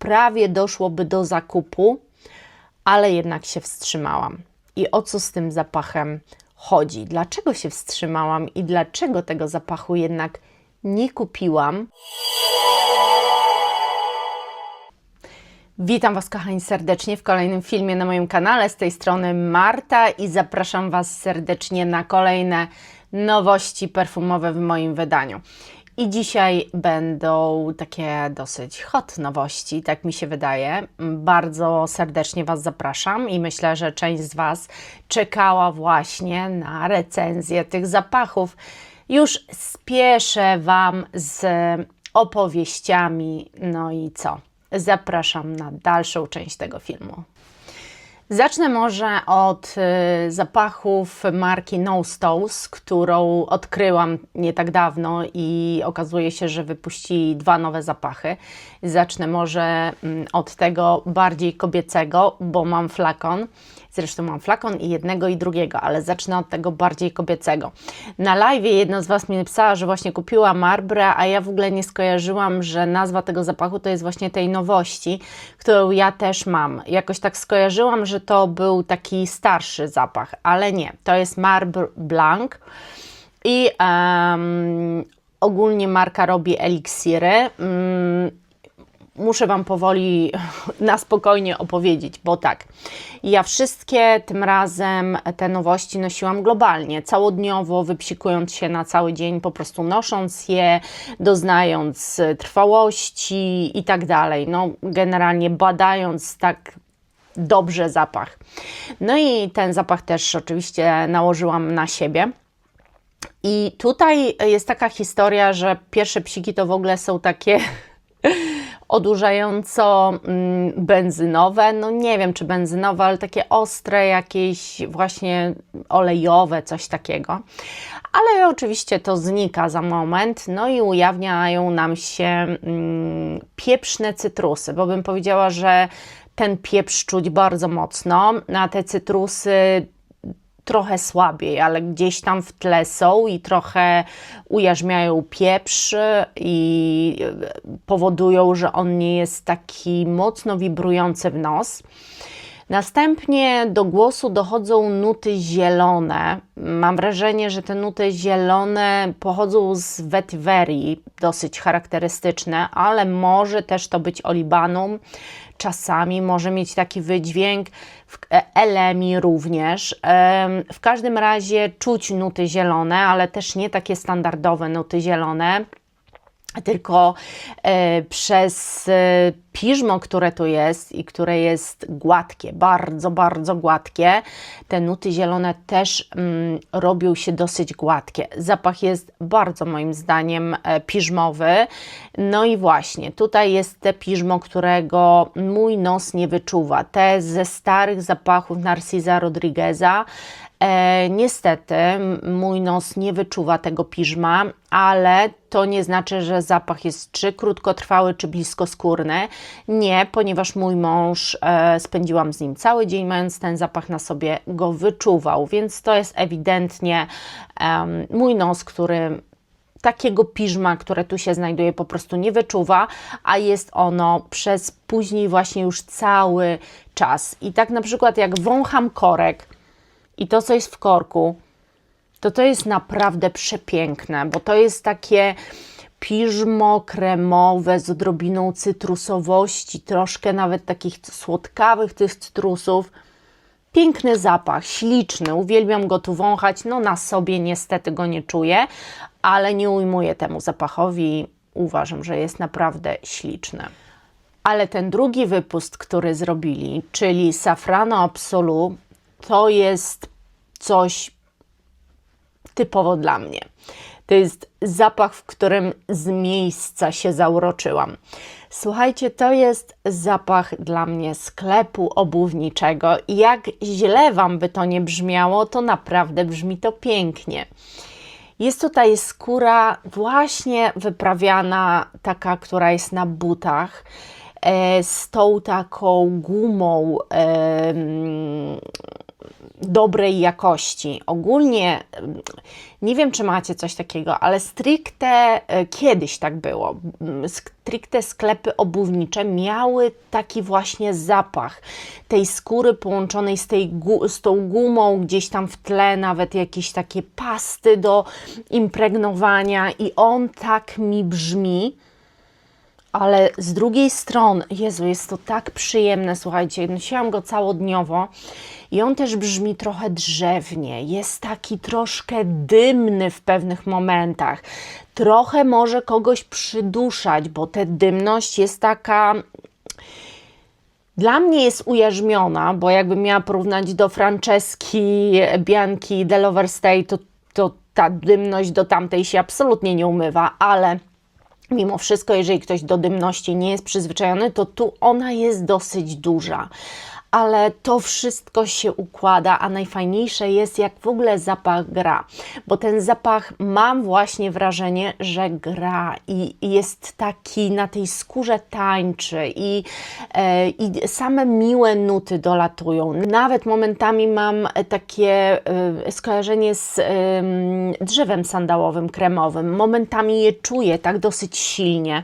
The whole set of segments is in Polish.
prawie doszłoby do zakupu, ale jednak się wstrzymałam. I o co z tym zapachem chodzi? Dlaczego się wstrzymałam i dlaczego tego zapachu jednak nie kupiłam? Witam Was, kochani, serdecznie w kolejnym filmie na moim kanale. Z tej strony Marta i zapraszam Was serdecznie na kolejne nowości perfumowe w moim wydaniu. I dzisiaj będą takie dosyć hot nowości, tak mi się wydaje. Bardzo serdecznie Was zapraszam i myślę, że część z Was czekała właśnie na recenzję tych zapachów. Już spieszę Wam z opowieściami, no i co? Zapraszam na dalszą część tego filmu. Zacznę może od zapachów marki Nostos, którą odkryłam nie tak dawno i okazuje się, że wypuścili dwa nowe zapachy. Zacznę może od tego bardziej kobiecego, bo mam flakon. Zresztą mam flakon i jednego i drugiego, ale zacznę od tego bardziej kobiecego. Na live jedna z Was mi napisała, że właśnie kupiła Marlboro, a ja w ogóle nie skojarzyłam, że nazwa tego zapachu to jest właśnie tej nowości, którą ja też mam. Jakoś tak skojarzyłam, że to był taki starszy zapach, ale nie. To jest Marlboro Blanc i ogólnie marka robi eliksiry. Muszę Wam powoli na spokojnie opowiedzieć, bo tak, ja wszystkie tym razem te nowości nosiłam globalnie, całodniowo, wypsikując się na cały dzień, po prostu nosząc je, doznając trwałości i tak dalej, no generalnie badając tak dobrze zapach. No i ten zapach też oczywiście nałożyłam na siebie. I tutaj jest taka historia, że pierwsze psiki to w ogóle są takie odurzająco benzynowe, no nie wiem czy benzynowe, ale takie ostre, jakieś właśnie olejowe, coś takiego. Ale oczywiście to znika za moment, no i ujawniają nam się pieprzne cytrusy, bo bym powiedziała, że ten pieprz czuć bardzo mocno, a te cytrusy trochę słabiej, ale gdzieś tam w tle są i trochę ujarzmiają pieprz i powodują, że on nie jest taki mocno wibrujący w nos. Następnie do głosu dochodzą nuty zielone. Mam wrażenie, że te nuty zielone pochodzą z vetiverii, dosyć charakterystyczne, ale może też to być olibanum. Czasami może mieć taki wydźwięk, elemi również. W każdym razie czuć nuty zielone, ale też nie takie standardowe nuty zielone, tylko przez piżmo, które tu jest i które jest gładkie, bardzo, bardzo gładkie, te nuty zielone też robią się dosyć gładkie. Zapach jest bardzo moim zdaniem piżmowy. No i właśnie, tutaj jest te piżmo, którego mój nos nie wyczuwa. Te ze starych zapachów Narcisa Rodrigueza. Niestety mój nos nie wyczuwa tego piżma, ale to nie znaczy, że zapach jest czy krótkotrwały, czy bliskoskórny. Nie, ponieważ mój mąż, spędziłam z nim cały dzień, mając ten zapach na sobie, go wyczuwał, więc to jest ewidentnie mój nos, który takiego piżma, które tu się znajduje, po prostu nie wyczuwa, a jest ono przez później właśnie już cały czas. I tak na przykład jak wącham korek, i to, co jest w korku, to jest naprawdę przepiękne, bo to jest takie piżmo kremowe z odrobiną cytrusowości, troszkę nawet takich słodkawych tych cytrusów. Piękny zapach, śliczny, uwielbiam go tu wąchać, no na sobie niestety go nie czuję, ale nie ujmuję temu zapachowi, uważam, że jest naprawdę śliczny. Ale ten drugi wypust, który zrobili, czyli Safrano Absolu, to jest coś typowo dla mnie. To jest zapach, w którym z miejsca się zauroczyłam. Słuchajcie, to jest zapach dla mnie sklepu obuwniczego i jak źle Wam by to nie brzmiało, to naprawdę brzmi to pięknie. Jest tutaj skóra właśnie wyprawiana, taka, która jest na butach, z tą taką gumą dobrej jakości. Ogólnie nie wiem, czy macie coś takiego, ale stricte kiedyś tak było. Stricte sklepy obuwnicze miały taki właśnie zapach tej skóry połączonej z tą gumą, gdzieś tam w tle nawet jakieś takie pasty do impregnowania i on tak mi brzmi. Ale z drugiej strony, Jezu, jest to tak przyjemne, słuchajcie, nosiłam go całodniowo i on też brzmi trochę drzewnie, jest taki troszkę dymny w pewnych momentach, trochę może kogoś przyduszać, bo ta dymność jest taka... Dla mnie jest ujarzmiona, bo jakbym miała porównać do Franceski, Bianchi, The Lover's Day, to ta dymność do tamtej się absolutnie nie umywa, ale... Mimo wszystko, jeżeli ktoś do dymności nie jest przyzwyczajony, to tu ona jest dosyć duża. Ale to wszystko się układa, a najfajniejsze jest, jak w ogóle zapach gra. Bo ten zapach, mam właśnie wrażenie, że gra i jest taki, na tej skórze tańczy i same miłe nuty dolatują. Nawet momentami mam takie skojarzenie z drzewem sandałowym, kremowym. Momentami je czuję tak dosyć silnie.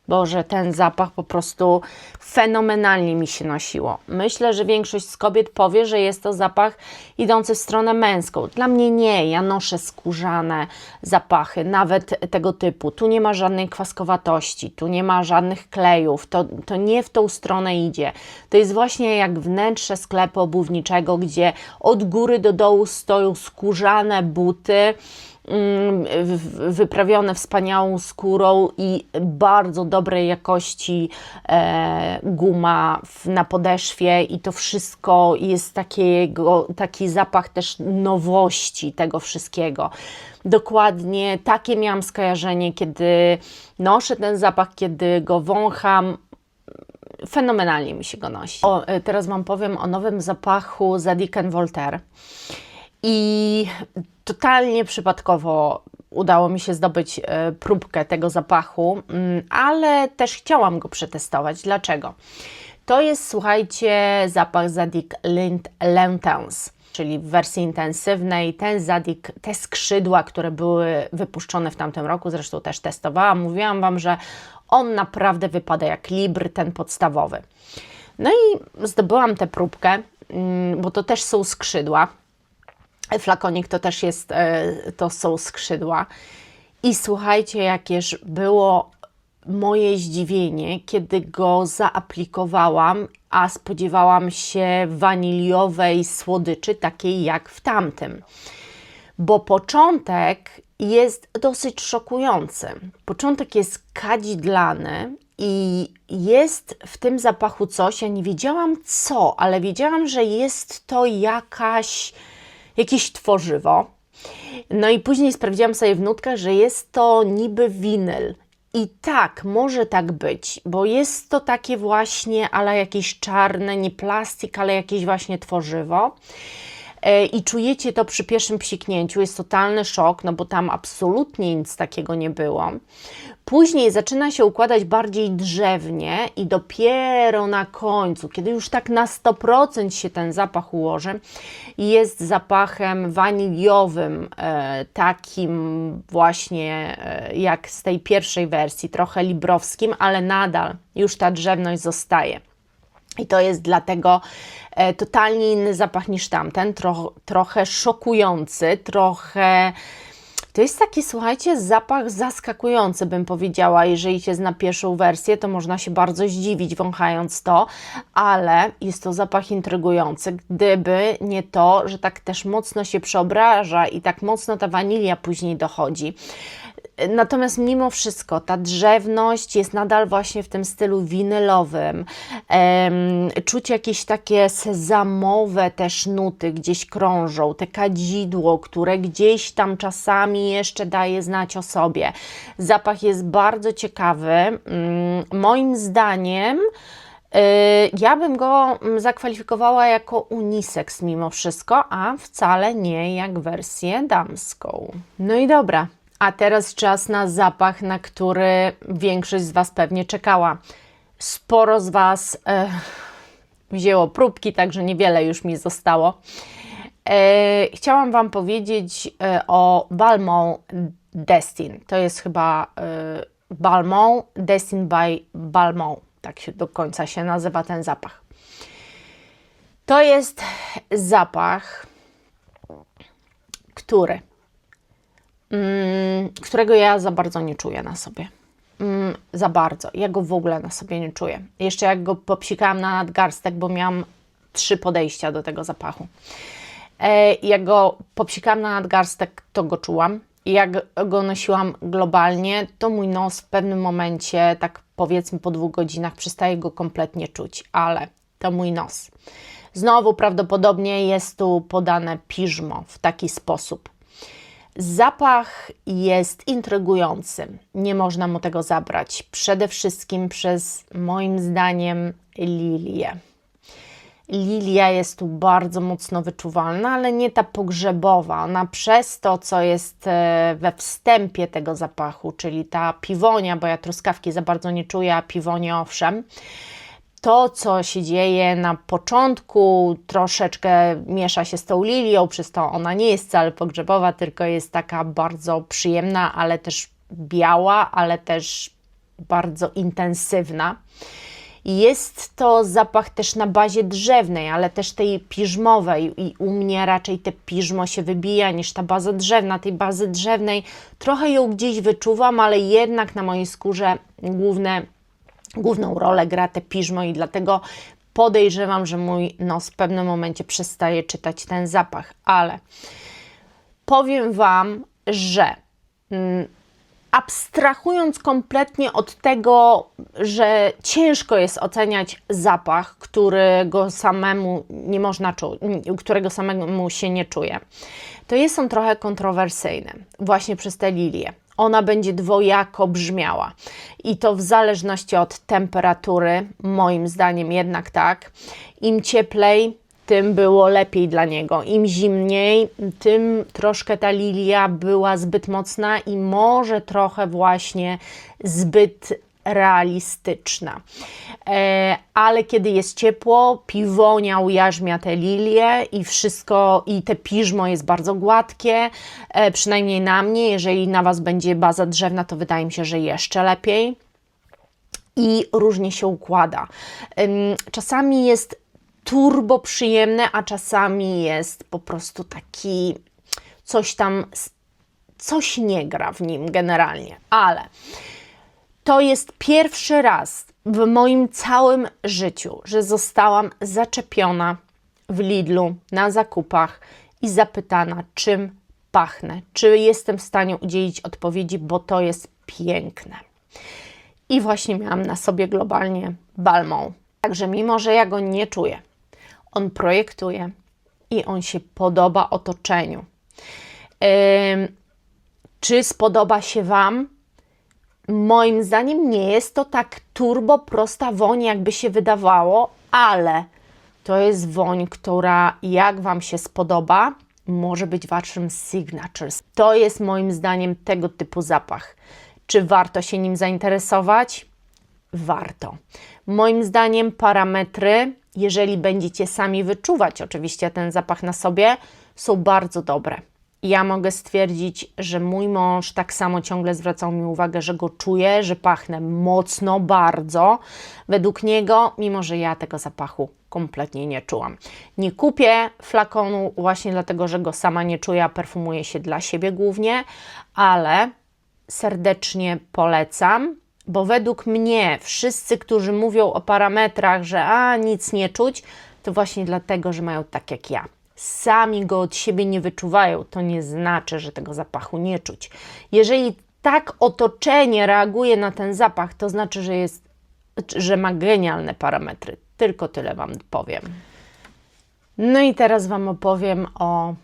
Boże, ten zapach po prostu fenomenalnie mi się nosiło. Myślę, że większość z kobiet powie, że jest to zapach idący w stronę męską. Dla mnie nie, ja noszę skórzane zapachy, nawet tego typu. Tu nie ma żadnej kwaskowatości, tu nie ma żadnych klejów, to nie w tą stronę idzie. To jest właśnie jak wnętrze sklepu obuwniczego, gdzie od góry do dołu stoją skórzane buty, wyprawione wspaniałą skórą i bardzo dobrej jakości guma na podeszwie i to wszystko jest taki zapach też nowości tego wszystkiego. Dokładnie takie miałam skojarzenie, kiedy noszę ten zapach, kiedy go wącham. Fenomenalnie mi się go nosi. Teraz Wam powiem o nowym zapachu Zadig & Voltaire. I totalnie przypadkowo udało mi się zdobyć próbkę tego zapachu, ale też chciałam go przetestować. Dlaczego? To jest, słuchajcie, zapach Zadig L'Intense, czyli w wersji intensywnej. Ten Zadig, te skrzydła, które były wypuszczone w tamtym roku, zresztą też testowałam, mówiłam Wam, że on naprawdę wypada jak Libre, ten podstawowy. No i zdobyłam tę próbkę, bo to też są skrzydła. Flakonik to też jest, to są skrzydła. I słuchajcie, jakież było moje zdziwienie, kiedy go zaaplikowałam, a spodziewałam się waniliowej słodyczy, takiej jak w tamtym. Bo początek jest dosyć szokujący. Początek jest kadzidlany i jest w tym zapachu coś, ja nie wiedziałam co, ale wiedziałam, że jest to jakieś tworzywo. No i później sprawdziłam sobie w nutkach, że jest to niby winyl. I tak, może tak być, bo jest to takie właśnie, ale jakieś czarne, nie plastik, ale jakieś właśnie tworzywo. I czujecie to przy pierwszym psiknięciu, jest totalny szok, no bo tam absolutnie nic takiego nie było. Później zaczyna się układać bardziej drzewnie i dopiero na końcu, kiedy już tak na 100% się ten zapach ułoży, jest zapachem waniliowym, takim właśnie jak z tej pierwszej wersji, trochę librowskim, ale nadal już ta drzewność zostaje. I to jest dlatego totalnie inny zapach niż tamten, trochę szokujący, trochę... To jest taki, słuchajcie, zapach zaskakujący, bym powiedziała. Jeżeli się zna pierwszą wersję, to można się bardzo zdziwić wąchając to, ale jest to zapach intrygujący, gdyby nie to, że tak też mocno się przeobraża i tak mocno ta wanilia później dochodzi. Natomiast mimo wszystko ta drzewność jest nadal właśnie w tym stylu winylowym. Czuć jakieś takie sezamowe też nuty gdzieś krążą, te kadzidło, które gdzieś tam czasami jeszcze daje znać o sobie. Zapach jest bardzo ciekawy. Moim zdaniem ja bym go zakwalifikowała jako unisex mimo wszystko, a wcale nie jak wersję damską. No i dobra. A teraz czas na zapach, na który większość z Was pewnie czekała. Sporo z Was wzięło próbki, także niewiele już mi zostało. Chciałam Wam powiedzieć o Balmain Destin. To jest chyba Balmain Destin by Balmain. Tak się do końca się nazywa ten zapach. To jest zapach, którego ja za bardzo nie czuję na sobie. Za bardzo. Ja go w ogóle na sobie nie czuję. Jeszcze jak go popsikałam na nadgarstek, bo miałam 3 podejścia do tego zapachu. Jak go popsikałam na nadgarstek, to go czułam. I jak go nosiłam globalnie, to mój nos w pewnym momencie, tak powiedzmy po 2 godzinach, przestaje go kompletnie czuć. Ale to mój nos. Znowu prawdopodobnie jest tu podane piżmo w taki sposób. Zapach jest intrygujący. Nie można mu tego zabrać. Przede wszystkim przez, moim zdaniem, lilię. Lilia jest tu bardzo mocno wyczuwalna, ale nie ta pogrzebowa. Ona przez to, co jest we wstępie tego zapachu, czyli ta piwonia, bo ja truskawki za bardzo nie czuję, a piwonie owszem. To, co się dzieje na początku, troszeczkę miesza się z tą lilią, przez to ona nie jest wcale pogrzebowa, tylko jest taka bardzo przyjemna, ale też biała, ale też bardzo intensywna. Jest to zapach też na bazie drzewnej, ale też tej piżmowej i u mnie raczej te piżmo się wybija niż ta baza drzewna. Tej bazy drzewnej trochę ją gdzieś wyczuwam, ale jednak na mojej skórze główną rolę gra te piżmo i dlatego podejrzewam, że mój nos w pewnym momencie przestaje czytać ten zapach, ale powiem Wam, że abstrahując kompletnie od tego, że ciężko jest oceniać zapach, którego samemu nie można czuć, którego samemu się nie czuje, to jest on trochę kontrowersyjny właśnie przez tę lilię. Ona będzie dwojako brzmiała i to w zależności od temperatury, moim zdaniem jednak tak. Im cieplej, tym było lepiej dla niego. Im zimniej, tym troszkę ta lilia była zbyt mocna i może trochę właśnie zbyt realistyczna. Ale kiedy jest ciepło, piwonia ujarzmia te lilie i wszystko, i te piżmo jest bardzo gładkie, przynajmniej na mnie. Jeżeli na Was będzie baza drzewna, to wydaje mi się, że jeszcze lepiej. I różnie się układa. Czasami jest turbo przyjemne, a czasami jest po prostu taki coś nie gra w nim generalnie, ale to jest pierwszy raz w moim całym życiu, że zostałam zaczepiona w Lidlu na zakupach i zapytana, czym pachnę, czy jestem w stanie udzielić odpowiedzi, bo to jest piękne. I właśnie miałam na sobie globalnie Balmain. Także mimo, że ja go nie czuję, on projektuje i on się podoba otoczeniu. Czy spodoba się Wam? Moim zdaniem nie jest to tak turbo prosta woń, jakby się wydawało, ale to jest woń, która jak Wam się spodoba, może być Waszym signatures. To jest moim zdaniem tego typu zapach. Czy warto się nim zainteresować? Warto. Moim zdaniem parametry, jeżeli będziecie sami wyczuwać oczywiście ten zapach na sobie, są bardzo dobre. Ja mogę stwierdzić, że mój mąż tak samo ciągle zwracał mi uwagę, że go czuje, że pachnę mocno, bardzo. Według niego, mimo że ja tego zapachu kompletnie nie czułam. Nie kupię flakonu właśnie dlatego, że go sama nie czuję, a perfumuję się dla siebie głównie, ale serdecznie polecam, bo według mnie wszyscy, którzy mówią o parametrach, że nic nie czuć, to właśnie dlatego, że mają tak jak ja. Sami go od siebie nie wyczuwają, to nie znaczy, że tego zapachu nie czuć. Jeżeli tak otoczenie reaguje na ten zapach, to znaczy, że ma genialne parametry. Tylko tyle Wam powiem. No i teraz Wam opowiem o...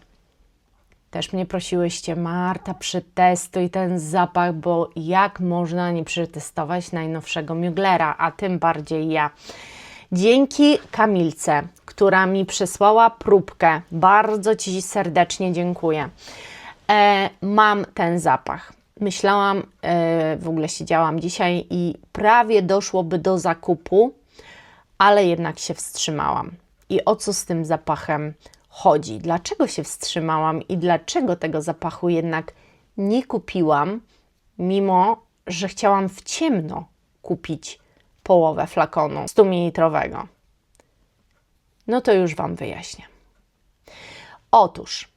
Też mnie prosiłyście, Marta, przetestuj ten zapach, bo jak można nie przetestować najnowszego Muglera, a tym bardziej ja. Dzięki Kamilce, która mi przysłała próbkę, bardzo Ci serdecznie dziękuję. Mam ten zapach. Myślałam, w ogóle siedziałam dzisiaj i prawie doszłoby do zakupu, ale jednak się wstrzymałam. I o co z tym zapachem chodzi, dlaczego się wstrzymałam i dlaczego tego zapachu jednak nie kupiłam, mimo że chciałam w ciemno kupić połowę flakonu 100 ml. No to już Wam wyjaśnię. Otóż,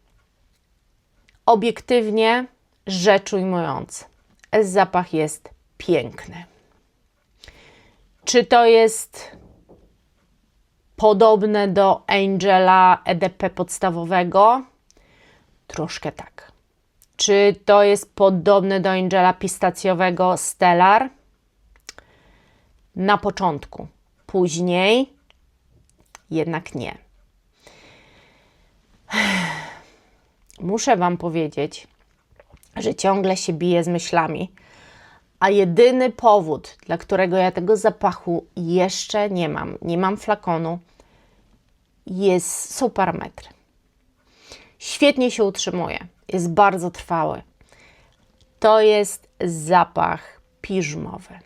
obiektywnie rzecz ujmując, zapach jest piękny. Czy to jest podobne do Angela EDP podstawowego? Troszkę tak. Czy to jest podobne do Angela pistacjowego Stellar? Na początku. Później jednak nie. Muszę Wam powiedzieć, że ciągle się biję z myślami, a jedyny powód, dla którego ja tego zapachu jeszcze nie mam flakonu, są parametry. Świetnie się utrzymuje, jest bardzo trwały. To jest zapach piżmowy.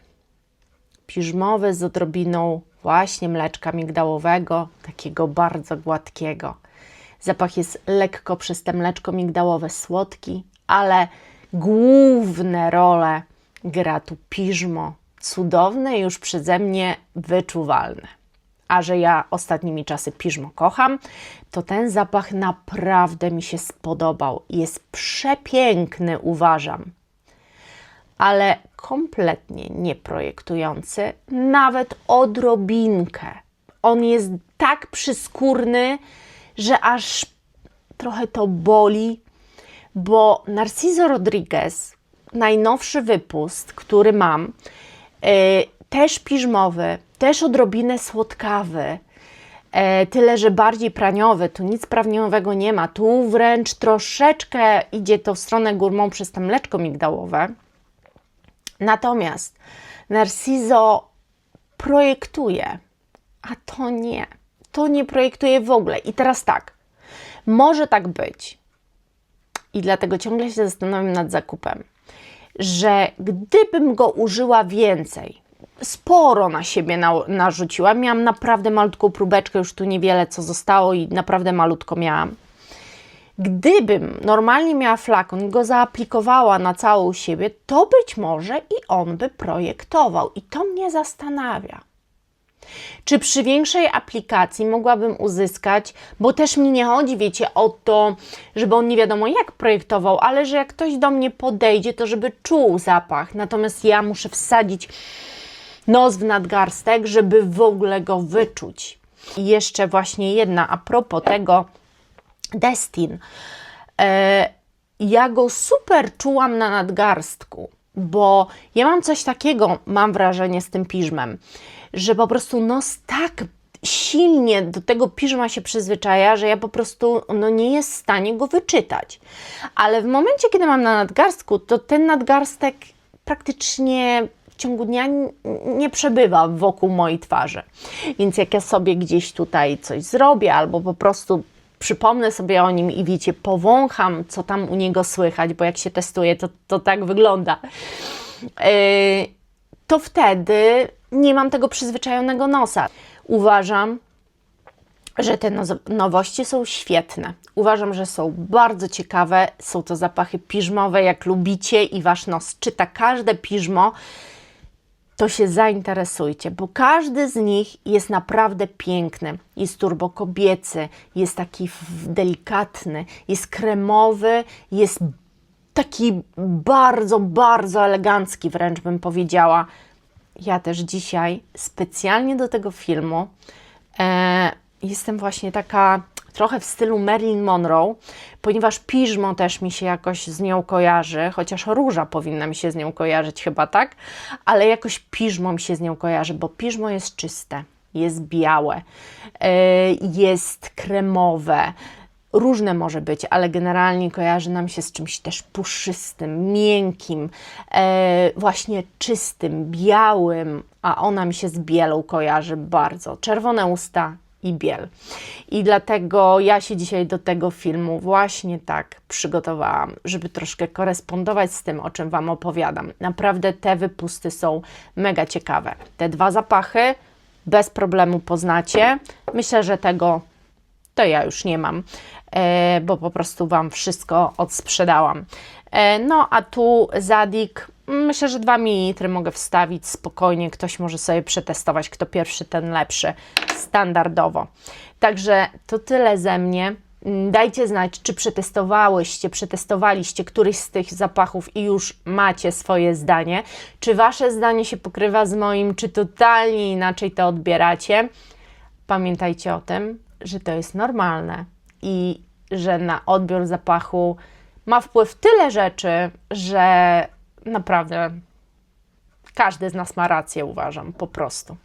Piżmowy z odrobiną właśnie mleczka migdałowego, takiego bardzo gładkiego. Zapach jest lekko przez te mleczko migdałowe słodki, ale główne role gra tu piżmo, cudowne, już przeze mnie wyczuwalne. A że ja ostatnimi czasy piżmo kocham, to ten zapach naprawdę mi się spodobał. Jest przepiękny, uważam. Ale kompletnie nie projektujący, nawet odrobinkę. On jest tak przyskórny, że aż trochę to boli, bo Narciso Rodriguez, najnowszy wypust, który mam, też piżmowy, też odrobinę słodkawy, tyle że bardziej praniowy, tu nic prawniowego nie ma, tu wręcz troszeczkę idzie to w stronę gourmand przez to mleczko migdałowe. Natomiast Narciso projektuje, a to nie projektuje w ogóle. I teraz tak, może tak być, i dlatego ciągle się zastanawiam nad zakupem, że gdybym go użyła więcej, sporo na siebie narzuciłam, miałam naprawdę malutką próbeczkę, już tu niewiele co zostało i naprawdę malutko miałam. Gdybym normalnie miała flakon i go zaaplikowała na całą siebie, to być może i on by projektował. I to mnie zastanawia. Czy przy większej aplikacji mogłabym uzyskać, bo też mi nie chodzi, wiecie, o to, żeby on nie wiadomo jak projektował, ale że jak ktoś do mnie podejdzie, to żeby czuł zapach. Natomiast ja muszę wsadzić nos w nadgarstek, żeby w ogóle go wyczuć. I jeszcze właśnie jedna, a propos tego Destin. Ja go super czułam na nadgarstku, bo ja mam coś takiego, mam wrażenie z tym piżmem, że po prostu nos tak silnie do tego piżma się przyzwyczaja, że ja po prostu nie jest w stanie go wyczytać. Ale w momencie, kiedy mam na nadgarstku, to ten nadgarstek praktycznie w ciągu dnia nie przebywa wokół mojej twarzy. Więc jak ja sobie gdzieś tutaj coś zrobię albo po prostu przypomnę sobie o nim i wiecie, powącham, co tam u niego słychać, bo jak się testuje, to tak wygląda, to wtedy nie mam tego przyzwyczajonego nosa. Uważam, że te nowości są świetne. Uważam, że są bardzo ciekawe. Są to zapachy piżmowe, jak lubicie i Wasz nos czyta każde piżmo, to się zainteresujcie, bo każdy z nich jest naprawdę piękny. Jest turbo kobiecy, jest taki delikatny, jest kremowy, jest taki bardzo, bardzo elegancki, wręcz bym powiedziała. Ja też dzisiaj specjalnie do tego filmu jestem właśnie taka trochę w stylu Marilyn Monroe, ponieważ piżmo też mi się jakoś z nią kojarzy, chociaż róża powinna mi się z nią kojarzyć chyba, tak? Ale jakoś piżmo mi się z nią kojarzy, bo piżmo jest czyste, jest białe, jest kremowe, różne może być, ale generalnie kojarzy nam się z czymś też puszystym, miękkim, właśnie czystym, białym, a ona mi się z bielą kojarzy bardzo. Czerwone usta i biel. I dlatego ja się dzisiaj do tego filmu właśnie tak przygotowałam, żeby troszkę korespondować z tym, o czym Wam opowiadam. Naprawdę te wypusty są mega ciekawe. Te dwa zapachy bez problemu poznacie. Myślę, że tego to ja już nie mam, bo po prostu Wam wszystko odsprzedałam. No a tu Zadig, myślę, że 2 ml mogę wstawić spokojnie, ktoś może sobie przetestować, kto pierwszy, ten lepszy, standardowo. Także to tyle ze mnie. Dajcie znać, czy przetestowaliście któryś z tych zapachów i już macie swoje zdanie. Czy Wasze zdanie się pokrywa z moim, czy totalnie inaczej to odbieracie. Pamiętajcie o tym, że to jest normalne i że na odbiór zapachu ma wpływ tyle rzeczy, że naprawdę każdy z nas ma rację, uważam, po prostu.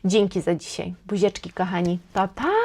Dzięki za dzisiaj. Buzieczki, kochani. Pa, pa!